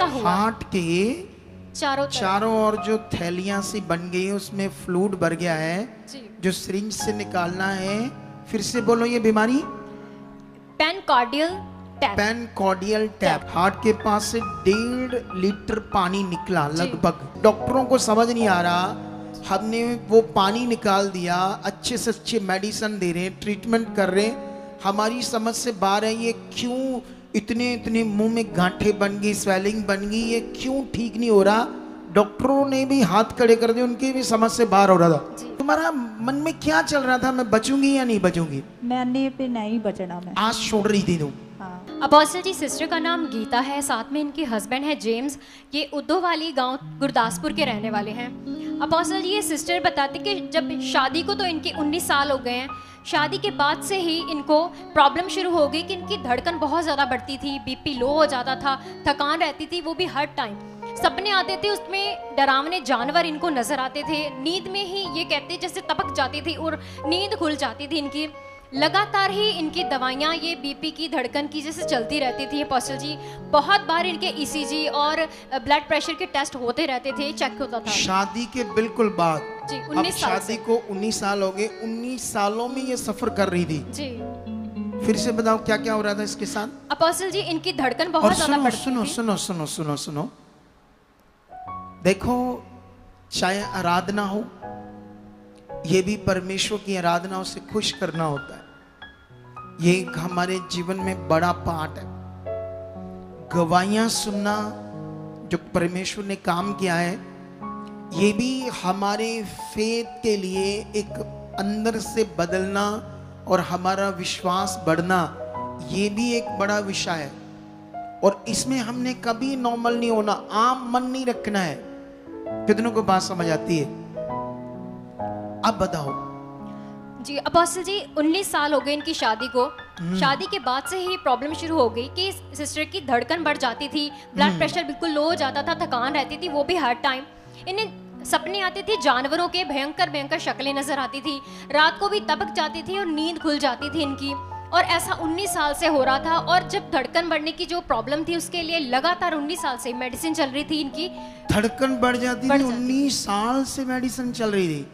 इनका हुआ। हार्ट के चारों ओर जो थैलियां सी बन गई है उसमें फ्लूइड भर गया है जी। जो सिरिंज से निकालना है। फिर से बोलो ये बीमारी। पेनकार्डियल टैप। पेनकार्डियल टैप। हार्ट के पास से 1.5 लीटर पानी निकला लगभग। डॉक्टरों को समझ नहीं आ रहा, हमने वो पानी निकाल दिया, अच्छे से अच्छे मेडिसिन दे रहे हैं, ट्रीटमेंट कर रहे हैं, हमारी समझ से बाहर है ये क्यों इतने इतने मुंह में गांठें बन गई, स्वेलिंग बन गई, ये क्यों ठीक नहीं हो रहा। डॉक्टरों ने भी हाथ खड़े कर दिए, उनकी भी समझ से बाहर हो रहा था। तुम्हारा मन में क्या चल रहा था, मैं बचूंगी या नहीं बचूंगी? मैंने पे नहीं बचना मैं। आज छोड़ रही थी तुम? हाँ। अपोस्टल जी, सिस्टर का नाम गीता है, साथ में इनके हस्बैंड है जेम्स। ये उद्धोवाली गांव गुरदासपुर के रहने वाले हैं। अपोस्टल जी, ये सिस्टर बताते कि जब शादी को तो इनके 19 साल हो गए हैं, शादी के बाद से ही इनको प्रॉब्लम शुरू हो गई कि इनकी धड़कन बहुत ज़्यादा बढ़ती थी, बीपी लो हो जाता था, थकान रहती थी, वो भी हर टाइम। सपने आते थे, उसमें डरावने जानवर इनको नजर आते थे। नींद में ही ये कहते जैसे तपक जाती थी और नींद खुल जाती थी इनकी। लगातार ही इनकी दवाइयाँ ये बीपी की, धड़कन की जैसे चलती रहती थी। अपोस्टल जी, बहुत बार इनके ईसीजी और ब्लड प्रेशर के टेस्ट होते रहते थे, चेक होता था। शादी के बिल्कुल बाद जी, अब 19 साल शादी को 19 साल हो गए। 19 सालों में ये सफर कर रही थी जी। फिर से बताओ क्या क्या हो रहा था इसके साथ? अपोस्टल जी, इनकी धड़कन और बहुत ज्यादा सुनो बढ़ती सुनो थी। सुनो सुनो सुनो सुनो, देखो चाहे आराधना हो, ये भी परमेश्वर की आराधना उसे खुश करना होता है। ये एक हमारे जीवन में बड़ा पार्ट है। गवाहियां सुनना जो परमेश्वर ने काम किया है, ये भी हमारे फेथ के लिए एक अंदर से बदलना और हमारा विश्वास बढ़ना, ये भी एक बड़ा विषय है। और इसमें हमने कभी नॉर्मल नहीं होना, आम मन नहीं रखना है। कितनों को बात समझ आती है? अब बताओ जी। अपोस्टल जी, 19 साल हो गए इनकी शादी को। शादी के बाद से ही प्रॉब्लम शुरू हो गई कि सिस्टर की धड़कन बढ़ जाती थी, ब्लड प्रेशर बिल्कुल लो हो जाता था, थकान रहती थी, वो भी हर टाइम। इन्हें सपने आते थे, जानवरों के भयंकर भयंकर शक्लें नजर आती थी, रात को भी तपक जाती थी और नींद खुल जाती थी इनकी। और ऐसा 19 साल से हो रहा था। और जब धड़कन बढ़ने की जो प्रॉब्लम थी, उसके लिए लगातार 19 साल से मेडिसिन चल रही थी इनकी। धड़कन बढ़ जाती थी, 19 साल से मेडिसिन चल रही थी।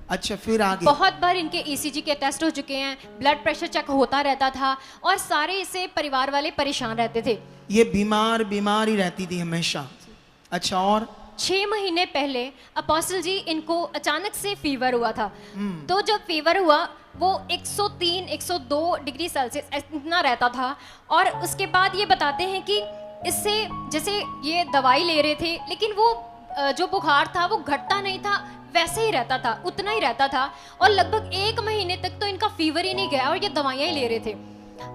अच्छा, फिर आगे? बहुत बार इनके ईसीजी के टेस्ट हो चुके हैं, ब्लड प्रेशर चेक होता रहता था और सारे इसे परिवार वाले परेशान रहते थे। ये बीमार ही रहती थी हमेशा। अच्छा, और 6 महीने पहले अपोस्टल जी, इनको अचानक से फीवर हुआ था। तो जब फीवर हुआ, वो 103-102 डिग्री सेल्सियस इतना रहता था। और उसके बाद ये बताते हैं कि इससे जैसे ये दवाई ले रहे थे, लेकिन वो जो बुखार था वो घटता नहीं था, वैसे ही रहता था, उतना ही रहता था। और लगभग 1 महीने तक तो इनका फीवर ही नहीं गया और ये दवाइयाँ ही ले रहे थे।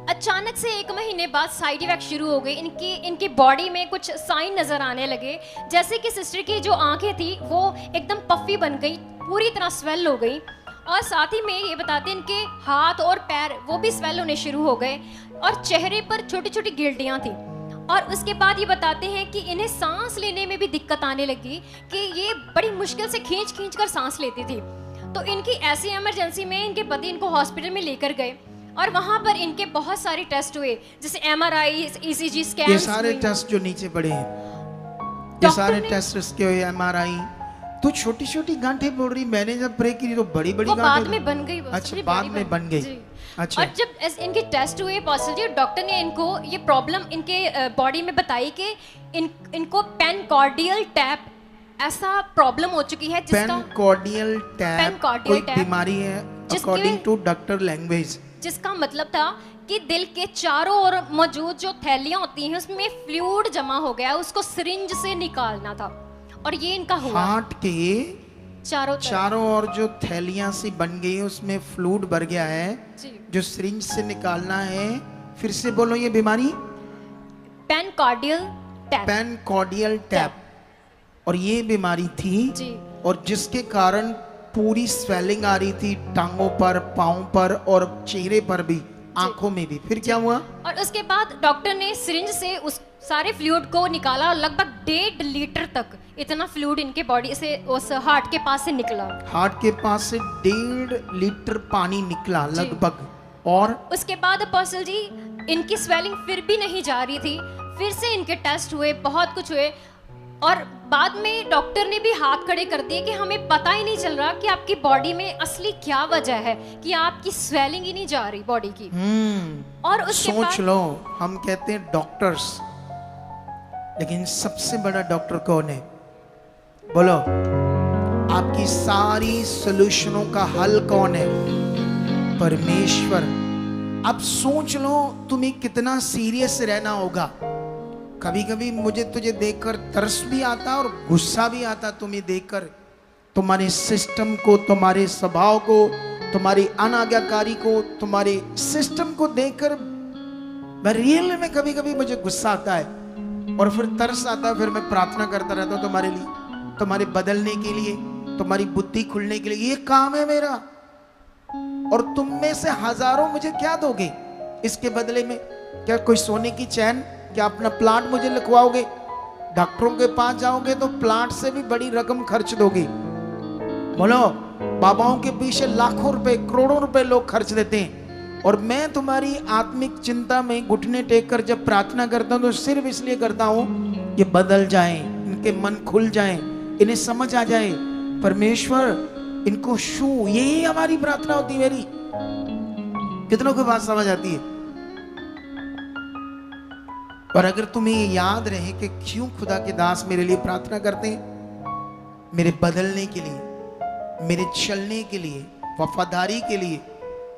अचानक से 1 महीने बाद साइड इफेक्ट शुरू हो गए। इनकी बॉडी में कुछ साइन नजर आने लगे, जैसे कि सिस्टर की जो आंखें थी वो एकदम पफी बन गई, पूरी तरह स्वेल हो गई। और साथ ही में ये बताते हैं इनके हाथ और पैर वो भी स्वेल होने शुरू हो गए और चेहरे पर छोटी छोटी गिल्टियाँ थी। और उसके बाद ये बताते हैं कि इन्हें सांस लेने में भी दिक्कत आने लगी, कि ये बड़ी मुश्किल से खींच खींच कर सांस लेती थी। तो इनकी ऐसी इमरजेंसी में इनके पति इनको हॉस्पिटल में लेकर गए और वहां पर इनके बहुत सारे टेस्ट हुए, जैसे MRI, ECG स्कैन। ये सारे टेस्ट जो नीचे पड़े हैं, ये सारे टेस्ट इसके हुए, MRI। तो छोटी छोटी गांठें बोल रही, मैंने जब प्रे की तो बड़ी बड़ी गांठें बाद में बन गई। अच्छा, बाद में बन गई। अच्छा। और जब इनके टेस्ट हुए अपोस्टल जी, डॉक्टर ने इनको ये प्रॉब्लम इनके बॉडी में बताई कि इनको पेनकार्डियल टैप ऐसा प्रॉब्लम हो चुकी है, जिसका पेनकार्डियल टैप कोई बीमारी है अकॉर्डिंग टू डॉक्टर लैंग्वेज, जिसका मतलब था कि दिल के चारों ओर मौजूद जो थैलियां होती हैं उसमें फ्लूइड जमा हो गया, उसको सिरिंज से निकालना था। और ये इनका हुआ। हार्ट के चारों ओर जो थैलियां सी बन गई है उसमें फ्लूइड भर गया है जो सिरिंज से निकालना है। फिर से बोलो ये बीमारी। पेनकार्डियल टैप। पेनकार्डियल टैप। और ये बीमारी थी जी। और जिसके कारण पूरी स्वेलिंग आ रही थी टांगों पर, पाँव पर और चेहरे पर भी, आंखों में भी। फिर क्या हुआ? और उसके बाद डॉक्टर ने सिरिंज से उस सारे फ्लूइड को निकाला और लगभग 1.5 लीटर तक इतना फ्लूइड इनके बॉडी से, उस हार्ट के पास से निकला। हार्ट के पास से 1.5 लीटर पानी निकला लगभग। और उसके बाद अपोस्टल जी, इनकी स्वेलिंग फिर भी नहीं जा रही थी। फिर से इनके टेस्ट हुए, बहुत कुछ हुए, और बाद में डॉक्टर ने भी हाथ खड़े कर दिए कि हमें पता ही नहीं चल रहा कि आपकी बॉडी में असली क्या वजह है, कि आपकी स्वेलिंग ही नहीं जा रही बॉडी की। और उसके सोच लो, हम कहते हैं डॉक्टर्स, लेकिन सबसे बड़ा डॉक्टर कौन है? बोलो, आपकी सारी सॉल्यूशनों का हल कौन है? परमेश्वर। अब सोच लो तुम्हें कितना सीरियस रहना होगा। कभी कभी मुझे तुझे देखकर तरस भी आता और गुस्सा भी आता, तुम्हें देखकर, तुम्हारे सिस्टम को, तुम्हारे स्वभाव को, तुम्हारी अनाज्ञाकारी को, तुम्हारे सिस्टम को देखकर मैं रियल में कभी कभी मुझे गुस्सा आता है और फिर तरस आता है। फिर मैं प्रार्थना करता रहता हूँ तुम्हारे लिए, तुम्हारे बदलने के लिए, तुम्हारी बुद्धि खुलने के लिए। ये काम है मेरा। और तुम में से हजारों मुझे क्या दोगे इसके बदले में? क्या कोई सोने की चैन? क्या अपना प्लाट मुझे लिखवाओगे? डॉक्टरों के पास जाओगे तो प्लाट से भी बड़ी रकम खर्च दोगे। बोलो, बाबाओं के पीछे लाखों रुपए, करोड़ों रुपए लोग खर्च देते हैं, और मैं तुम्हारी आत्मिक चिंता में घुटने टेक कर जब प्रार्थना करता हूं तो सिर्फ इसलिए करता हूं ये बदल जाएं, इनके मन खुल जाएं, इन्हें समझ आ जाए। परमेश्वर इनको छू, यही हमारी प्रार्थना होती है मेरी। कितनों को बात समझ आती है? और अगर तुम्हें ये याद रहे कि क्यों खुदा के दास मेरे लिए प्रार्थना करते हैं, मेरे बदलने के लिए, मेरे चलने के लिए, वफादारी के लिए,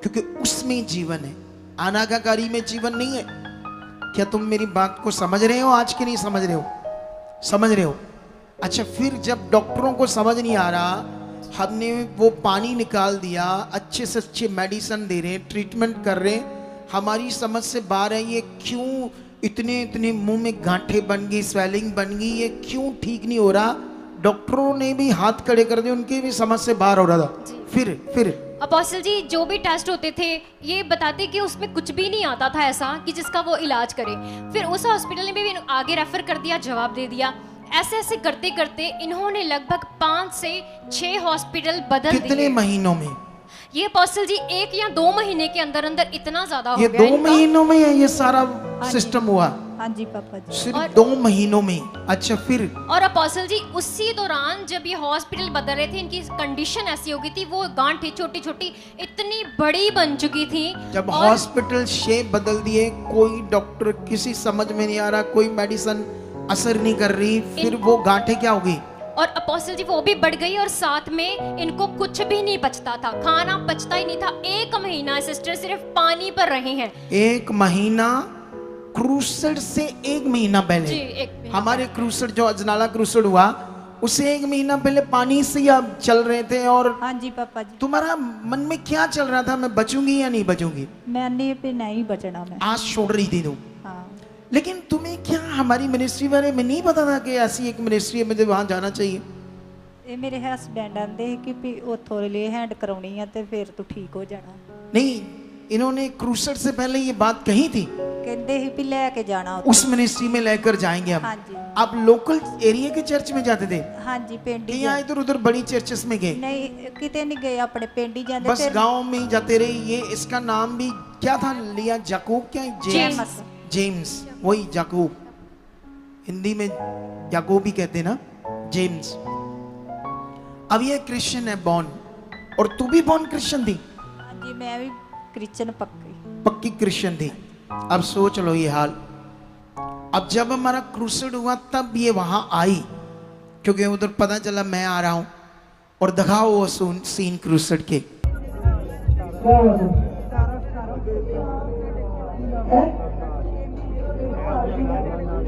क्योंकि उसमें जीवन है, अनाज्ञाकारी में जीवन नहीं है। क्या तुम मेरी बात को समझ रहे हो आज के नहीं समझ रहे हो? समझ रहे हो? अच्छा, फिर जब डॉक्टरों को समझ नहीं आ रहा, हमने वो पानी निकाल दिया, अच्छे से अच्छे मेडिसिन दे रहे हैं, ट्रीटमेंट कर रहे हैं, हमारी समझ से बाहर है। ये क्यों इतने इतने मुंह में गांठें बन गई, स्वेलिंग बन गई, ये क्यों ठीक नहीं हो रहा? डॉक्टरों ने भी हाथ खड़े कर दिए, उनकी भी समझ से बाहर हो रहा था। फिर अपोस्टल जी, जो भी टेस्ट होते थे ये बताते कि उसमें कुछ भी नहीं आता था ऐसा कि जिसका वो इलाज करे। फिर उस हॉस्पिटल ने भी आगे रेफर कर दिया, जवाब दे दिया। ऐसे ऐसे करते करते इन्होंने लगभग 5 से 6 हॉस्पिटल बदल दिए। कितने महीनों में? ये अपोस्टल जी 1 या 2 महीने के अंदर अंदर इतना ज्यादा हो ये गया। 2 महीनों में ये सारा सिस्टम हुआ? हाँ जी पापा जी, सिर्फ 2 महीनों में। अच्छा, फिर? और अपोस्टल जी उसी दौरान जब ये हॉस्पिटल बदल रहे थे, इनकी कंडीशन ऐसी हो गई थी, वो गांठें छोटी छोटी इतनी बड़ी बन चुकी थी। जब हॉस्पिटल शेप बदल दिए, कोई डॉक्टर किसी समझ में नहीं आ रहा, कोई मेडिसिन असर नहीं कर रही, फिर वो गांठें क्या हो गई? और अपोस्टल जी वो भी बढ़ गई, और साथ में इनको कुछ भी नहीं बचता था, खाना बचता ही नहीं था। 1 महीना सिस्टर सिर्फ पानी पर रही हैं। 1 महीना क्रूसेड से 1 महीना पहले जी, 1 महीना हमारे क्रूसेड जो अजनाला क्रूसेड हुआ, उससे 1 महीना पहले पानी से ही आप चल रहे थे। और हाँ जी पापा जी, तुम्हारा मन में क्या चल रहा था? मैं बचूंगी या नहीं बचूंगी? मैंने पे नहीं बचना मैं। आज छोड़ रही थी तुम। हाँ, लेकिन तुम्हें क्या हमारी मिनिस्ट्री बारे में नहीं पता था कि ऐसी एक मिनिस्ट्री है, मुझे वहां जाना चाहिए? ये मेरे हस्बैंड आंदे कि भी उथों ले हैंड कराउनी है ते फिर तू ठीक हो जाना। नहीं, इन्होंने क्रूसेड से पहले ये बात कही थी, कहते ही भी लेके जाना उत्थे। उस मिनिस्ट्री में लेकर जाएंगे हम। हाँ जी, आप लोकल एरिया के चर्च में जाते थे? हाँ जी, पिंड ही यहाँ इधर उधर बड़ी चर्चेस में गए? नहीं, किते नहीं गए, अपने पिंड ही जाते बस गांव में ही जाते रहे। ये इसका नाम भी क्या था लिया? जाकूब? क्या? जेम्स। जेम्स, वही जाकूब, हिंदी में याकूब ही कहते हैं ना, जेम्स। अब ये क्रिश्चियन है बॉर्न, और तू भी बॉर्न क्रिश्चियन थी? हाँ जी, मैं भी क्रिश्चियन पक्की क्रिश्चियन थी। अब सोच लो ये हाल। अब जब हमारा क्रूसेड हुआ तब ये वहां आई, क्योंकि उधर पता चला मैं आ रहा हूं, और दिखाओ वो सीन क्रूसेड के।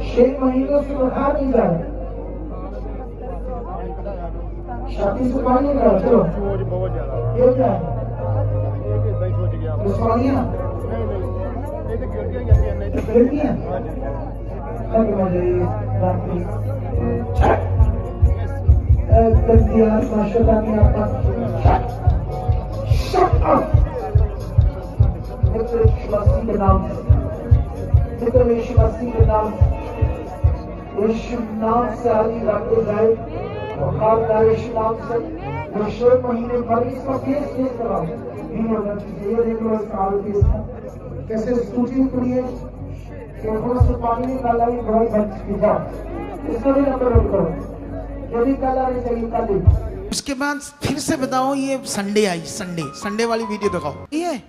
6 महीनों से बुखार नहीं जा रहा, छाती से पानी नहीं रहा। चलो ये क्या है? खिड़कियाँ के नाम यीशु नाम से आदि रखे जाए, बुखार का यीशु नाम से। 6 महीने भर इसका केस कराओ, नहीं होगा। ये देख लो कैसे सूची पड़ी है, फेफड़ों से पानी निकाला ही दवाई बच चुकी जाओ। इसको भी नंबर नोट करो, यदि कल आनी चाहिए कल ही। उसके बाद फिर से बताओ, ये संडे आई, संडे वाली वीडियो दिखाओ। ये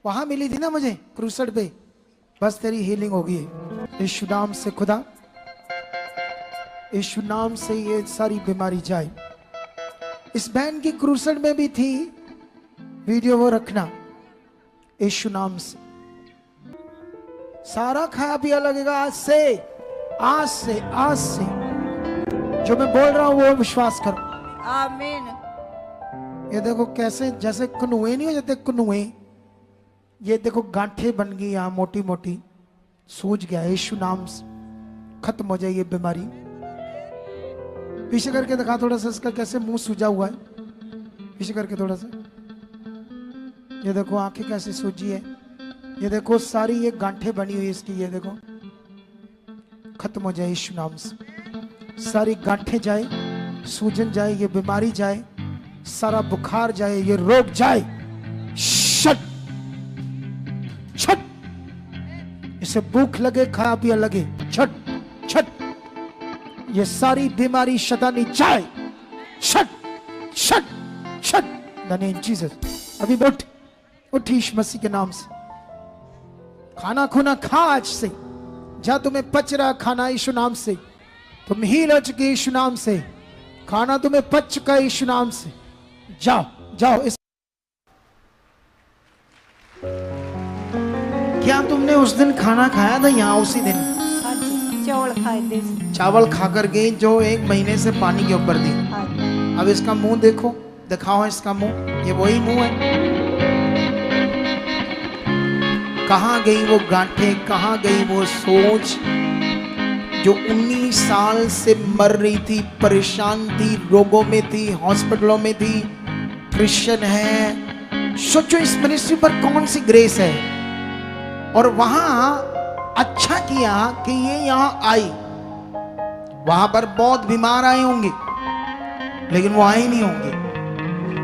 वहां मिली थी ना मुझे क्रूसेड पे, बस तेरी हीलिंग होगी यीशु नाम से। खुदा यीशु नाम से ये सारी बीमारी जाए। इस बैंड की क्रूसेड में भी थी वीडियो, वो रखना यीशु नाम से। सारा खाया पिया लगेगा आज से, आज से, आज से। जो मैं बोल रहा हूं वो विश्वास करो। आमीन। ये देखो कैसे, जैसे कनुए नहीं हो जाते कनुए, ये देखो गांठें बन गई यहाँ मोटी मोटी, सूज गया। यीशु नाम से खत्म हो जाए ये बीमारी। पीछे करके दिखा थोड़ा सा, इसका कैसे मुंह सूजा हुआ है। पीछे करके थोड़ा सा, ये देखो आंखें कैसे सूजी है। ये देखो सारी ये गांठें बनी हुई है इसकी, ये देखो खत्म हो जाए यीशु नाम से। सारी गांठें जाए, सूजन जाए, ये बीमारी जाए, सारा बुखार जाए, ये रोग जाए। शट छट। इसे भूख लगे, खाया पिया लगे, छट छट। ये सारी बीमारी शैतानी जाए। छट छट छट। The name Jesus. अभी उठ, उठ यीशु मसीह के नाम से। खाना खुना खा आज से, जा तुम्हें पच रहा खाना यीशु नाम से। तुम हील हो चुके यीशु नाम से। खाना तुम्हें पच चुका है यीशु नाम से। जाओ जाओ। इस क्या तुमने उस दिन खाना खाया था यहाँ उसी दिन? हाँ जी, चौल खाए थे। चावल खाकर गई जो 1 महीने से पानी के ऊपर थी। हाँ जी। अब इसका मुंह देखो, दिखाओ इसका मुंह। ये वही मुंह है। कहाँ गई वो गांठें, कहाँ गई वो सोच जो 19 साल से मर रही थी, परेशान थी, रोगों में थी, हॉस्पिटलों में थी। क्रिश्चियन है, सोचो इस मिनिस्ट्री पर कौन सी ग्रेस है। और वहां अच्छा किया कि ये यहां आई। वहां पर बहुत बीमार आए होंगे, लेकिन वो आए नहीं होंगे।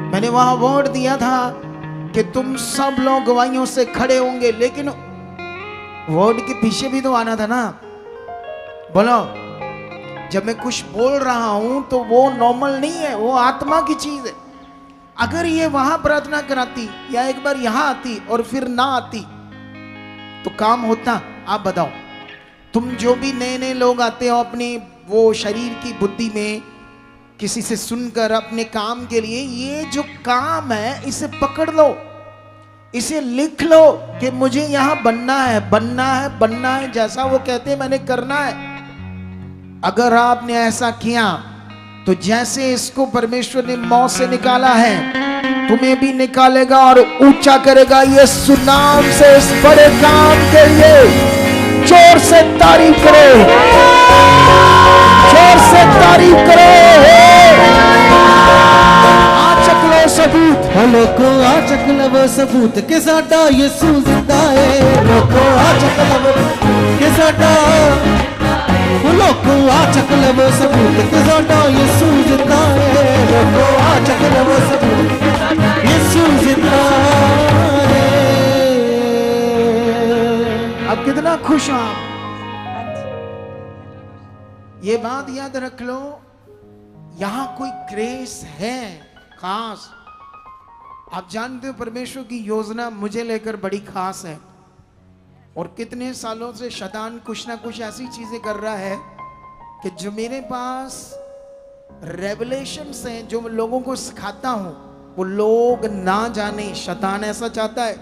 मैंने वहां वर्ड दिया था कि तुम सब लोग गवाहियों से खड़े होंगे, लेकिन वर्ड के पीछे भी तो आना था ना। बोलो, जब मैं कुछ बोल रहा हूं तो वो नॉर्मल नहीं है, वो आत्मा की चीज है। अगर ये वहां प्रार्थना कराती या एक बार यहां आती और फिर ना आती तो काम होता? आप बताओ। तुम जो भी नए नए लोग आते हो अपने वो शरीर की बुद्धि में, किसी से सुनकर अपने काम के लिए, ये जो काम है इसे पकड़ लो, इसे लिख लो कि मुझे यहां बनना है, बनना है, बनना है। जैसा वो कहते हैं मैंने करना है। अगर आपने ऐसा किया तो जैसे इसको परमेश्वर ने मौत से निकाला है, तुम्हें भी निकालेगा और ऊंचा करेगा। यीशु नाम से इस बड़े काम के लिए जोर से तारीफ करो, जोर से तारीफ करो। आचक लो सबूत, लोको आचक लो सबूत के साडा यीशु जिंदा है। लोको आचक लो के साडा, लोको आचक लो सबूत के साडा यीशु जिंदा है। लोको आचक लो सबूत यीशु जिंदा है। अब कितना खुश हो आप? हाँ जी। ये बात याद रख लो, यहां कोई ग्रेस है खास। आप जानते हो परमेश्वर की योजना मुझे लेकर बड़ी खास है। और कितने सालों से शैतान कुछ ना कुछ ऐसी चीजें कर रहा है कि जो मेरे पास रेवलेशंस हैं, जो मैं लोगों को सिखाता हूं, वो लोग ना जाने। शैतान ऐसा चाहता है,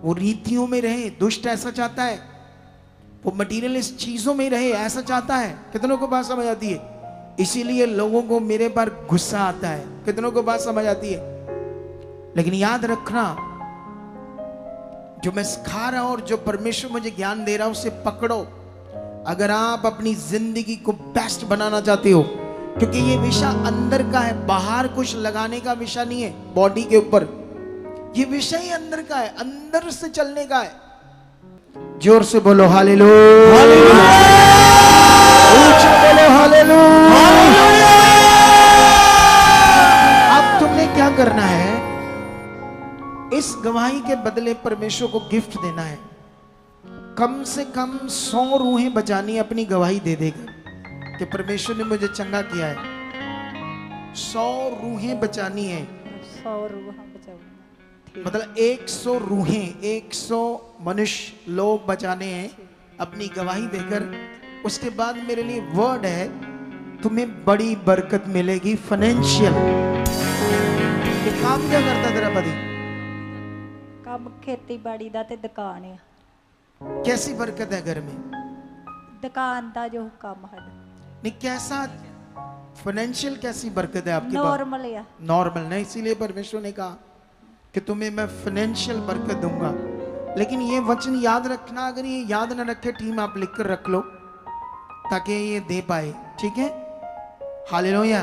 वो रीतियों में रहे। दुष्ट ऐसा चाहता है, वो मटीरियलिस्ट चीजों में रहे, ऐसा चाहता है। कितनों को बात समझ आती है? इसीलिए लोगों को मेरे पर गुस्सा आता है। कितनों को बात समझ आती है? लेकिन याद रखना, जो मैं सिखा रहा हूं और जो परमेश्वर मुझे ज्ञान दे रहा हूं उसे पकड़ो। अगर आप अपनी जिंदगी को बेस्ट बनाना चाहते हो, क्योंकि ये विषय अंदर का है, बाहर कुछ लगाने का विषय नहीं है बॉडी के ऊपर। ये विषय ही अंदर का है, अंदर से चलने का है। जोर से बोलो हालेलुया, ऊंचे बोलो हालेलुया। अब तुमने क्या करना है? इस गवाही के बदले परमेश्वर को गिफ्ट देना है। कम से कम 100 रूहें बचानी अपनी गवाही दे देगा कि परमेश्वर ने मुझे चंगा किया है। 100 रूहें बचानी है, 100 रूह बचाऊंगा। मतलब 100 रूहें, 100 मनुष्य लोग बचाने हैं अपनी गवाही देकर। उसके बाद मेरे लिए वर्ड है, तुम्हें बड़ी बरकत मिलेगी फाइनेंशियल। ये काम क्या करता तेरा पति? ਕੰਮ ਖੇਤੀਬਾੜੀ ਦਾ ਤੇ ਦੁਕਾਨ ਆ। कैसी बरकत है घर में? ਦੁਕਾਨ ਦਾ ਜੋ ਕੰਮ ਹੈ नहीं, कैसा फाइनेंशियल कैसी बरकत है आपके पास? नॉर्मल या नॉर्मल नहीं, इसीलिए परमेश्वर ने कहा कि तुम्हें मैं फाइनेंशियल बरकत दूंगा। लेकिन ये वचन याद रखना, अगर ये याद ना रखे टीम आप लिख कर रख लो ताकि ये दे पाए, ठीक है? हालेलुया।